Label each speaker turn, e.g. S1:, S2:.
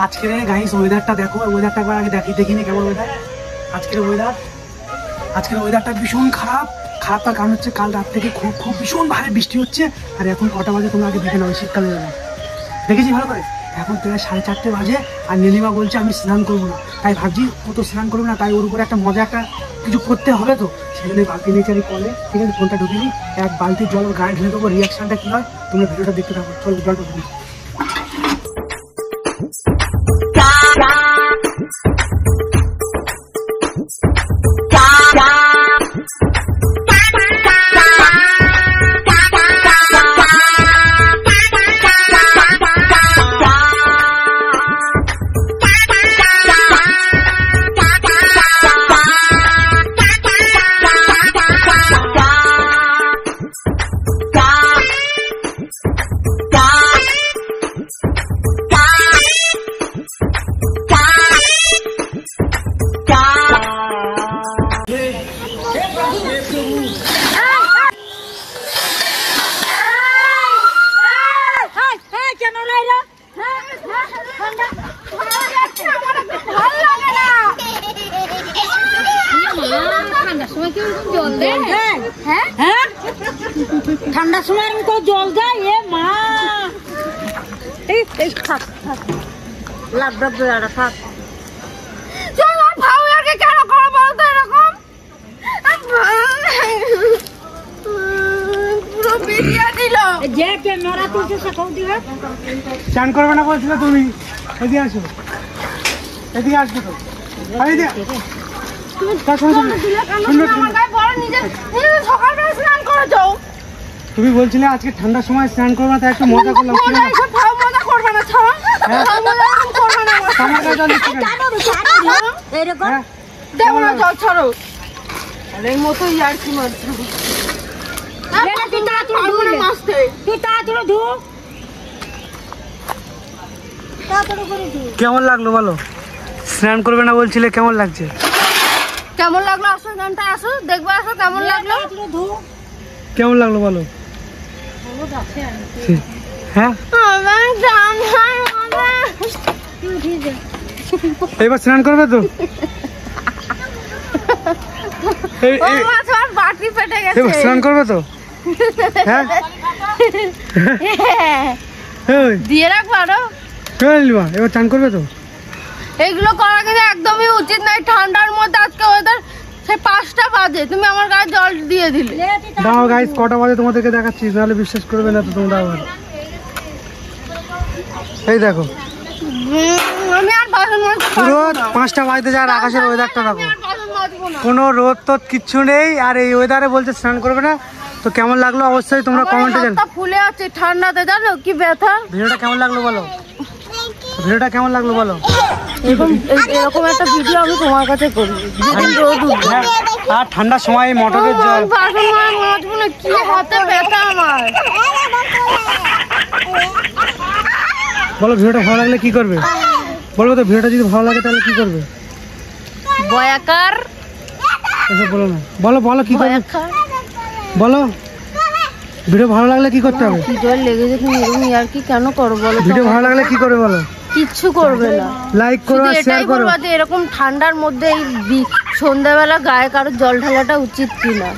S1: আজকের গাইস ওয়েদারটা দেখো, ওয়েদারটা একবার আগে দেখিনি কেমন ওয়েদার। আজকের ওয়েদারটা ভীষণ খারাপ। তার কারণ হচ্ছে কাল রাত থেকে খুব ভীষণ ভারী বৃষ্টি হচ্ছে। আর এখন কটা বাজে তোমরা আগে দেখে নাও, শীতকালে দেখেছি ভালো করে। এখন প্রায় 4:30 বাজে আর নীলিমা বলছে আমি স্নান করবো না। তাই ভাবছি ও তো স্নান করবো না, তাই ওর উপরে একটা মজা একটা কিছু করতে হবে। তো সেই জন্য বালতি নিয়ে চারি কলে ঠিক আছে ফোনটা ঢুকে নিই, এক বালতির জল ওর গায়ে ঢেলে দেবো। রিয়াকশনটা কী হয় তোমরা ভিডিওটা দেখতে থাকো। চলো জলটা ঢুকি।
S2: ঠান্ডা সময় তো জল দেয় এ মা।
S1: চান করবে না বলছিল তুমি, এদিকে আসো, এদিকে আসবে তো। তুমি বলছিলে আজকে ঠান্ডার সময় স্নান করবে না, তাই একটু মজা করলাম। কেমন লাগলো বলো? স্নান করবে না বলছিলে, কেমন লাগছে?
S2: কেমন লাগলো? আসো গানটা আসো, দেখবো আসো কেমন লাগলো।
S1: কেমন লাগলো বলো? হ্যাঁ এবার স্নান করবে তো?
S2: বাটি ফেটে গেছে,
S1: এবার স্নান করবে তো? হ্যাঁ
S2: দিয়ে রাখবো আরো।
S1: এবার চান করবে তো?
S2: এগুলো করা কিন্তু একদমই উচিত নয় ঠান্ডার মধ্যে। আজকে ওয়েদার সেই 5টা বাজে, তুমি আমার গায়ে জল দিয়ে দিলে।
S1: দাও গাইস, কটা বাজে তোমাদেরকে দেখাচ্ছি, নাহলে বিশ্বাস করবে না তো তোমরা আবার। এই দেখো
S2: আমি আর বাসন মাজতে
S1: পুরো 5টা বাজতে যায়, আকাশের ওয়েদারটা দেখো, কোনো রোদ তো কিচ্ছু নেই। আর এই ওয়েদারে বলছে স্নান করবে না, তো কেমন লাগলো অবশ্যই তোমরা কমেন্টে জানাও।
S2: ফুলে আছে ঠান্ডাতে, জানো কি ব্যথা।
S1: ভিডিওটা কেমন লাগলো বলো? ভিডিওটা কেমন লাগলো বলো?
S2: এরকম একটা ভিডিও আমি তোমার কাছে করি।
S1: আর ঠান্ডার সময় মোটরের জল
S2: কি হাতে ব্যথা আমার।
S1: বলো ভিডিওটা ভালো লাগলে কি করবে বলো তো? ভিডিওটা যদি ভালো লাগে তাহলে কি করবে?
S2: বয়াকার
S1: এসব বলো না, বলো বলো কি করবে বলো। ভিডিও ভালো লাগলে কি করতে হবে?
S2: জল লেগেছে, তুমি এরকম আর কি কেন করো বলো?
S1: ভিডিও ভালো লাগলে কি করবে বলো?
S2: কিচ্ছু করবে না,
S1: লাইক করো আর শেয়ার করো।
S2: এরকম ঠান্ডার মধ্যে এই সন্ধ্যাবেলা গায়ে কারো জল ঢালাটা উচিত কিনা।